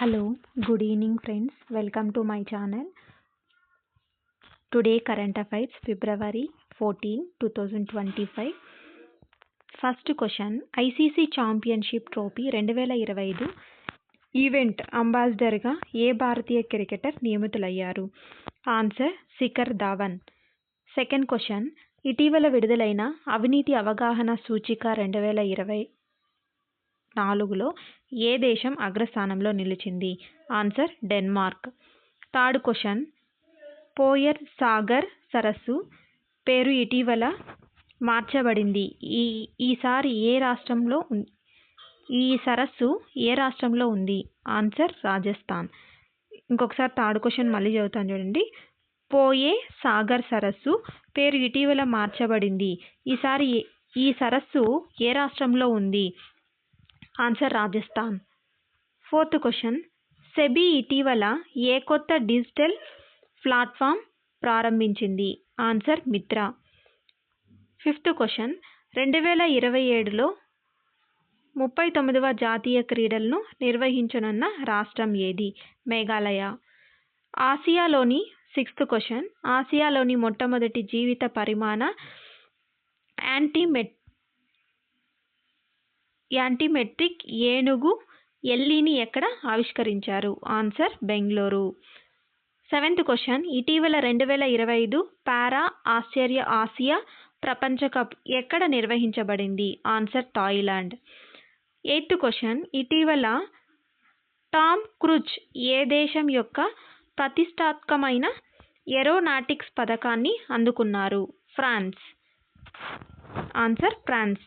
Hello, good evening, friends. Welcome to my channel. Today, current affairs, February 14, 2025. First question: ICC Championship Trophy 2025 event అంబాసిడర్గా A Bharatiya cricketer నియమితులయ్యారు? Answer: Shikhar Dhawan. Second question: ఇటీవల విడుదలైన అవినీతి అవగాహన సూచిక 2024లో ఏ దేశం అగ్రస్థానంలో నిలిచింది? Answer: Denmark. Third question: Foy Sagar సరస్సు పేరు ఇటీవల మార్చబడింది. ఈ సరస్సు ఏ రాష్ట్రంలో ఉంది? ఆన్సర్: రాజస్థాన్. ఇంకొకసారి థర్డ్ క్వశ్చన్ మళ్ళీ చదువుతాను చూడండి. పోయే సాగర్ సరస్సు పేరు ఇటీవల మార్చబడింది. ఈ సరస్సు ఏ రాష్ట్రంలో ఉంది? Answer: Rajasthan. Fourth question: SEBI ఇటీవల ఏ కొత్త డిజిటల్ ప్లాట్ఫామ్ ప్రారంభించింది? ఆన్సర్: మిత్రా. ఫిఫ్త్ క్వశ్చన్: 2027లో 39వ జాతీయ క్రీడలను నిర్వహించనున్న రాష్ట్రం ఏది? మేఘాలయ. సిక్స్త్ క్వశ్చన్: ఆసియాలోని మొట్టమొదటి జీవిత పరిమాణ యాంటీమెట్రిక్ ఏనుగు ఎల్లీని ఎక్కడ ఆవిష్కరించారు? ఆన్సర్: బెంగళూరు. సెవెంత్ క్వశ్చన్: ఇటీవల 2025 పారా ఆసియా ప్రపంచ కప్ ఎక్కడ నిర్వహించబడింది? Answer: Thailand. ఎయిత్ క్వశ్చన్: ఇటీవల టామ్ క్రూజ్ ఏ దేశం యొక్క ప్రతిష్టాత్మకమైన ఏరోనాటిక్స్ పథకాన్ని అందుకున్నారు? France. Answer: France.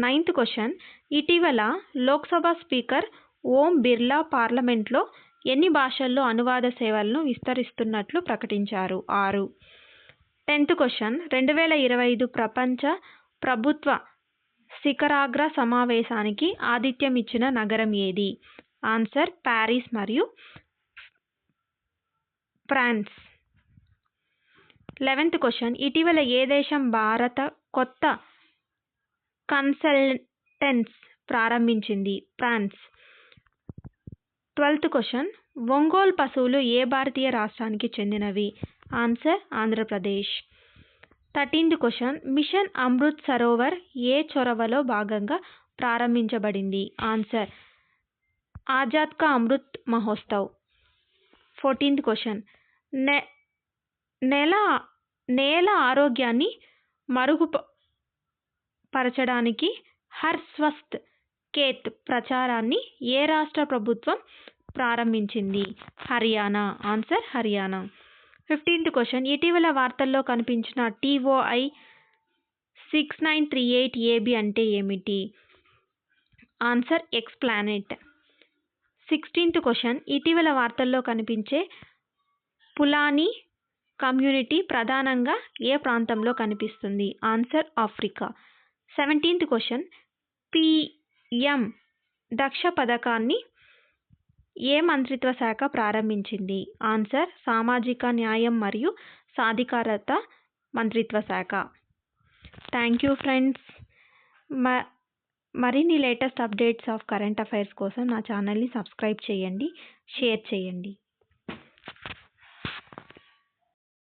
Ninth question: ఇటీవల లోక్సభ స్పీకర్ ఓం బిర్లా పార్లమెంట్లో ఎన్ని భాషల్లో అనువాద సేవలను విస్తరిస్తున్నట్లు ప్రకటించారు? 6. 10th క్వశ్చన్: 2025 ప్రపంచ ప్రభుత్వ శిఖరాగ్ర సమావేశానికి ఆతిథ్యం ఇచ్చిన నగరం ఏది? ఆన్సర్: ప్యారిస్ మరియు ఫ్రాన్స్. 11th క్వశ్చన్: ఇటీవల ఏ దేశం భారత కొత్త కన్సల్టెన్స్ ప్రారంభించింది? ఫ్రాన్స్. 12th క్వశ్చన్: ఒంగోలు పశువులు ఏ భారతీయ రాష్ట్రానికి చెందినవి? ఆన్సర్: Andhra Pradesh. 13th question: mission Amrit Sarovar ఏ చొరవలో భాగంగా ప్రారంభించబడింది? ఆన్సర్: ఆజాద్ కా అమృత్ మహోత్సవ్. 14th క్వశ్చన్: నేల ఆరోగ్యాన్ని మరుగుపరచడానికి హర్ స్వస్థ్ ఖేత్ ప్రచారాన్ని ఏ రాష్ట్ర ప్రభుత్వం ప్రారంభించింది? Haryana. Answer: Haryana. 15th question: ఇటీవల వార్తల్లో కనిపించిన TOI 6938AB అంటే ఏమిటి? Answer: X planet. 16th question: ఇటీవల వార్తల్లో కనిపించే ఫులానీ కమ్యూనిటీ ప్రధానంగా ఏ ప్రాంతంలో కనిపిస్తుంది? Answer: Africa. 17th question: PM Daksha పథకాన్ని ఏ మంత్రిత్వ శాఖ ప్రారంభించింది? ఆన్సర్: సామాజిక న్యాయం మరియు సాధికారత మంత్రిత్వ శాఖ. Thank you friends. మరిన్ని latest updates of current affairs కోసం నా ఛానల్ని సబ్స్క్రైబ్ చేయండి, షేర్ చేయండి.